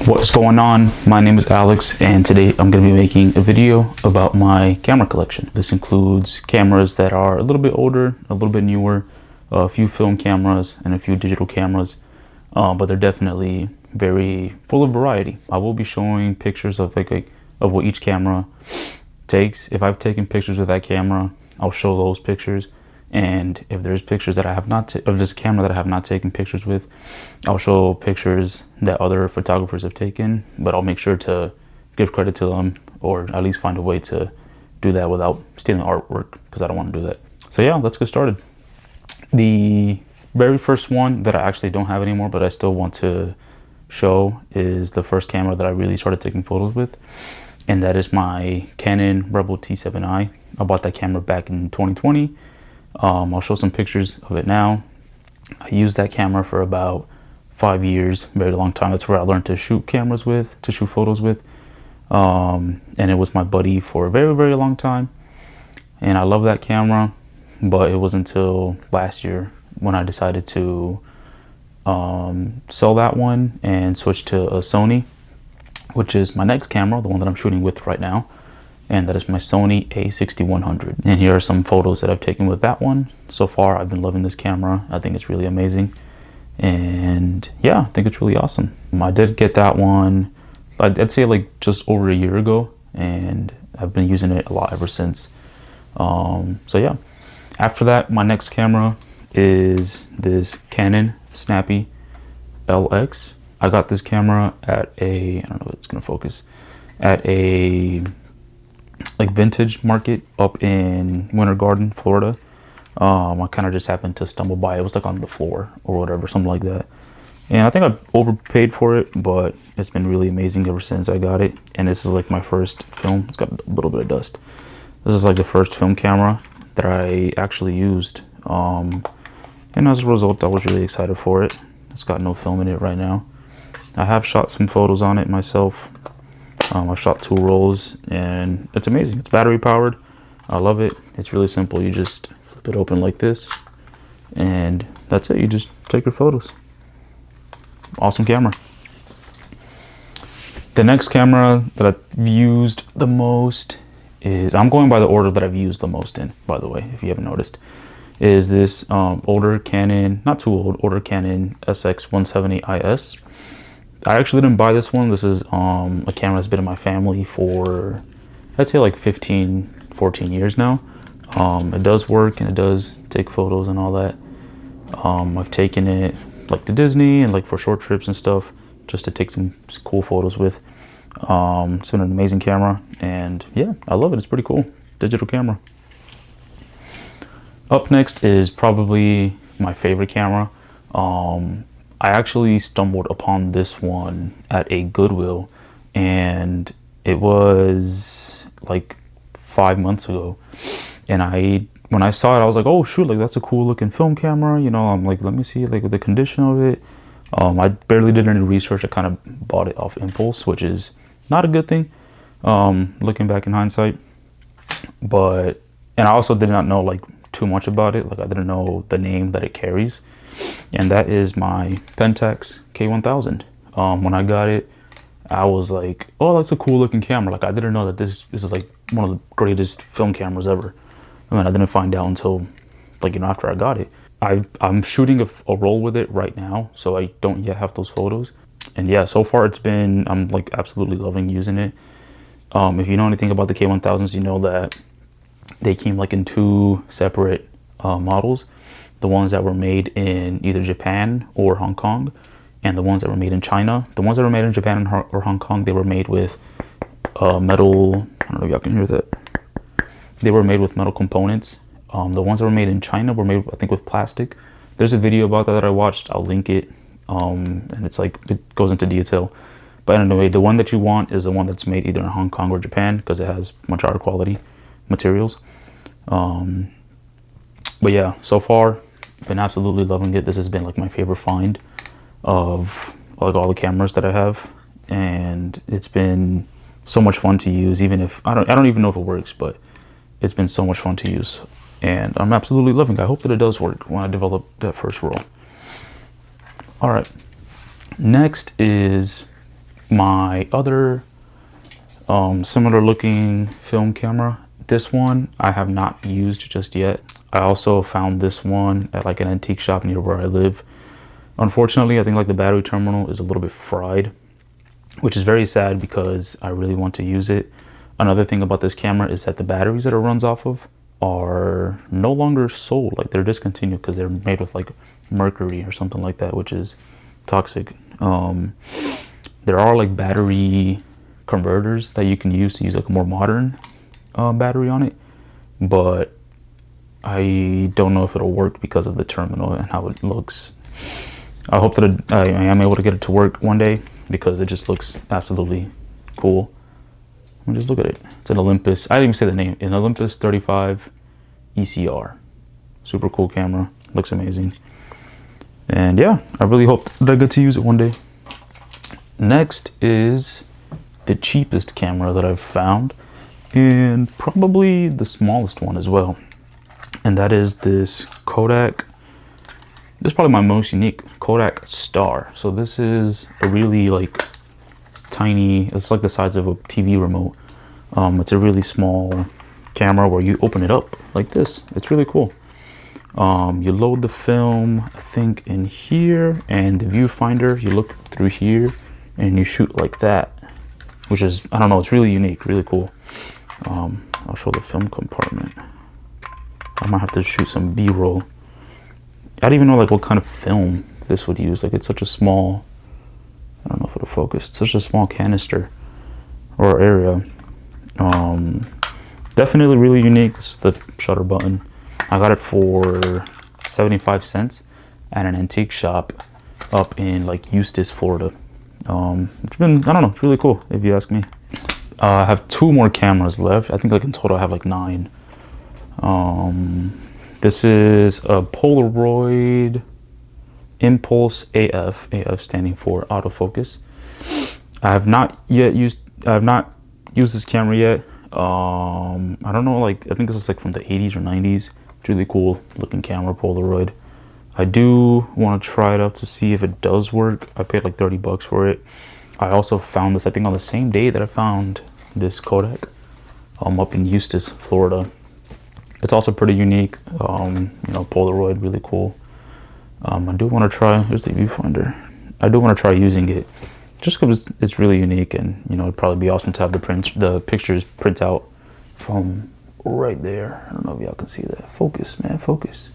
What's going on? My name is Alex, and today I'm going to be making a video about my camera collection. This includes cameras that are a little bit older, a little bit newer, a few film cameras and a few digital cameras, but they're definitely very full of variety. I will be showing pictures of of what each camera takes. If I've taken pictures with that camera, I'll show those pictures. And if there's pictures that I have not, of this camera that I have not taken pictures with, I'll show pictures that other photographers have taken, but I'll make sure to give credit to them, or at least find a way to do that without stealing artwork, because I don't want to do that. So yeah, let's get started. The very first one that I actually don't have anymore, but I still want to show, is the first camera that I really started taking photos with, and that is my Canon Rebel T7i. I bought that camera back in 2020. I'll show some pictures of it now. I used that camera for about 5 years, very long time. That's where I learned to shoot cameras with, to shoot photos with. And it was my buddy for a very, very long time. And I love that camera, but it wasn't until last year when I decided to sell that one and switch to a Sony, which is my next camera, the one that I'm shooting with right now. And that is my Sony a6100. And here are some photos that I've taken with that one. So far, I've been loving this camera. I think it's really amazing. And yeah, I think it's really awesome. I did get that one, I'd say like just over a year ago, and I've been using it a lot ever since. So yeah, after that, my next camera is this Canon Snappy LX. I got this camera at I don't know if it's gonna focus, at a vintage market up in Winter Garden, Florida. I kind of just happened to stumble by it. It was like on the floor or whatever, something like that. And I think I overpaid for it, but it's been really amazing ever since I got it. And this is like my first film. It's got a little bit of dust. This is like the first film camera that I actually used. And as a result, I was really excited for it. It's got no film in it right now. I have shot some photos on it myself. I've shot 2 rolls, and it's amazing. It's battery powered. I love it. It's really simple. You just flip it open like this, and that's it. You just take your photos. Awesome camera. The next camera that I've used the most is, I'm going by the order that I've used the most in, by the way, if you haven't noticed, is this older Canon, not too old, older Canon SX170IS. I actually didn't buy this one. This is a camera that's been in my family for, I'd say like 15, 14 years now. It does work, and it does take photos and all that. I've taken it like to Disney and like for short trips and stuff, just to take some cool photos with. It's been an amazing camera, and yeah, I love it. It's pretty cool. Digital camera. Up next is probably my favorite camera. I actually stumbled upon this one at a Goodwill, and it was like 5 months ago. And when I saw it, I was like, oh shoot, like that's a cool looking film camera. You know, I'm like, let me see like the condition of it. I barely did any research. I kind of bought it off impulse, which is not a good thing, looking back in hindsight. And I also did not know like too much about it. Like I didn't know the name that it carries. And that is my Pentax K1000. When I got it, I was like, oh, that's a cool looking camera. Like I didn't know that this is like one of the greatest film cameras ever. I mean, I didn't find out until like, you know, after I got it. I'm shooting a roll with it right now, so I don't yet have those photos. And yeah, so far I'm like absolutely loving using it. If you know anything about the K1000s, you know that they came like in 2 separate models. The ones that were made in either Japan or Hong Kong, and the ones that were made in China. The ones that were made in Japan or Hong Kong, they were made with metal, I don't know if y'all can hear that. They were made with metal components. The ones that were made in China were made, I think, with plastic. There's a video about that I watched. I'll link it. And it's like, it goes into detail. But anyway, the one that you want is the one that's made either in Hong Kong or Japan, because it has much higher quality materials. But yeah, so far, been absolutely loving it. This has been like my favorite find of like all the cameras that I have, and it's been so much fun to use. Even if I don't even know if it works, but it's been so much fun to use, and I'm absolutely loving it. I hope that it does work when I develop that first roll. All right, next is my other similar looking film camera, this one I have not used just yet. I also found this one at like an antique shop near where I live. Unfortunately, I think like the battery terminal is a little bit fried, which is very sad because I really want to use it. Another thing about this camera is that the batteries that it runs off of are no longer sold. Like they're discontinued because they're made with like mercury or something like that, which is toxic. There are like battery converters that you can use to use like a more modern battery on it, but I don't know if it'll work because of the terminal and how it looks. I hope that I am able to get it to work one day because it just looks absolutely cool. Let me just look at it. It's an Olympus. I didn't even say the name. An Olympus 35 ECR. Super cool camera. Looks amazing. And yeah, I really hope that I get to use it one day. Next is the cheapest camera that I've found, and probably the smallest one as well. And that is this Kodak. This is probably my most unique Kodak Star. So this is a really like tiny, it's like the size of a TV remote. It's a really small camera where you open it up like this. It's really cool. You load the film, I think, in here, and the viewfinder, you look through here and you shoot like that, which is, I don't know, it's really unique, really cool. I'll show the film compartment. I might have to shoot some B-roll. I don't even know like what kind of film this would use. Like it's such a small, I don't know if it'll focus. It's such a small canister or area. Definitely really unique. This is the shutter button. I got it for 75 cents at an antique shop up in like Eustis, Florida. It's been, I don't know, it's really cool if you ask me. I have 2 more cameras left. I think like in total I have like 9. This is a Polaroid Impulse AF, AF standing for autofocus. I have not used this camera yet. I don't know, like I think this is like from the 80s or 90s. It's really cool looking camera, Polaroid. I do want to try it out to see if it does work. I paid like 30 bucks for it. I also found this, I think on the same day that I found this Kodak, up in Eustis, Florida. It's also pretty unique, you know, Polaroid, really cool. I do want to try, here's the viewfinder. I do want to try using it just because it's really unique, and you know, it'd probably be awesome to have the pictures print out from right there. I don't know if y'all can see that. Focus, man, focus.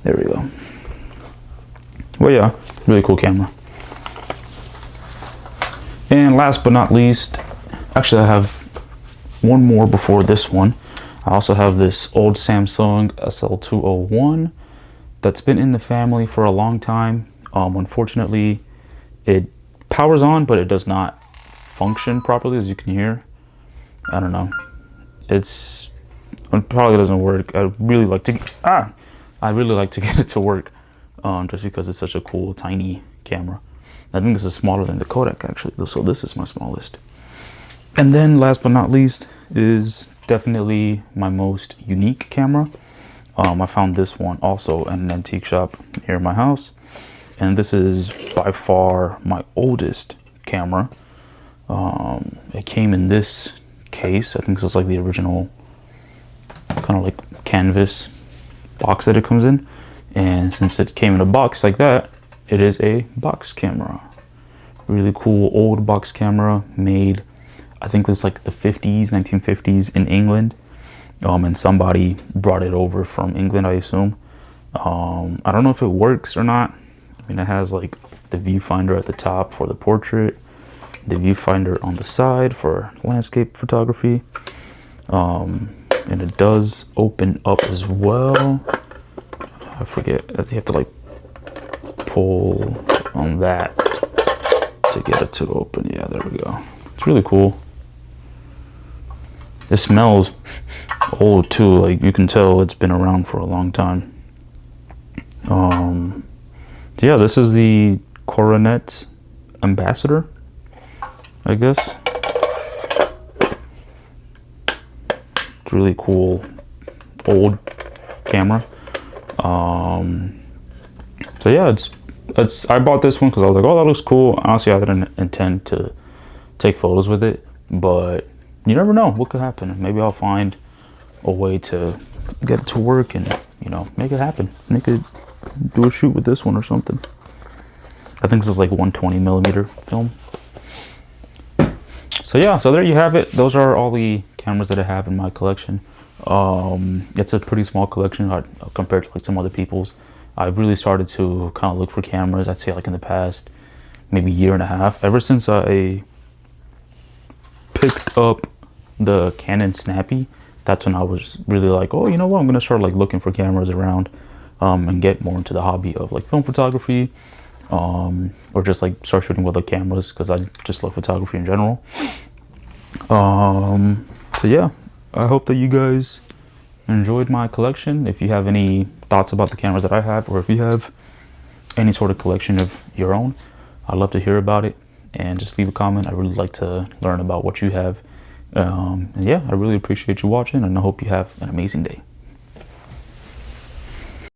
There we go. Well, yeah, really cool camera. And last but not least, actually I have one more before this one. I also have this old Samsung SL201 that's been in the family for a long time. Unfortunately, it powers on, but it does not function properly, as you can hear. I don't know. It probably doesn't work. I'd really like to get it to work, just because it's such a cool, tiny camera. I think this is smaller than the Kodak, actually, so this is my smallest. And then last but not least is definitely my most unique camera. I found this one also at an antique shop near my house, and this is by far my oldest camera. It came in this case. I think this is like the original kind of like canvas box that it comes in, and since it came in a box like that, it is a box camera. Really cool old box camera made, I think it's like the 50s, 1950s in England. And somebody brought it over from England, I assume. I don't know if it works or not. I mean, it has like the viewfinder at the top for the portrait, the viewfinder on the side for landscape photography. And it does open up as well. I forget, you have to like pull on that to get it to open. Yeah, there we go. It's really cool. It smells old too, like you can tell it's been around for a long time. So yeah, this is the Coronet Ambassador, I guess. It's really cool old camera. So yeah, it's I bought this one because I was like, oh, that looks cool. Honestly, I didn't intend to take photos with it, but you never know what could happen. Maybe I'll find a way to get it to work and, you know, make it happen. Make it do a shoot with this one or something. I think this is like 120mm film. So yeah, so there you have it. Those are all the cameras that I have in my collection. It's a pretty small collection compared to like some other people's. I really started to kind of look for cameras, I'd say like in the past maybe year and a half, ever since I picked up the Canon Snappy. That's when I was really like, oh, you know what, I'm gonna start like looking for cameras around, and get more into the hobby of like film photography, or just like start shooting with the cameras, because I just love photography in general. So yeah, I hope that you guys enjoyed my collection. If you have any thoughts about the cameras that I have, or if you have any sort of collection of your own, I'd love to hear about it, and just leave a comment. I really like to learn about what you have. And yeah, I really appreciate you watching, and I hope you have an amazing day.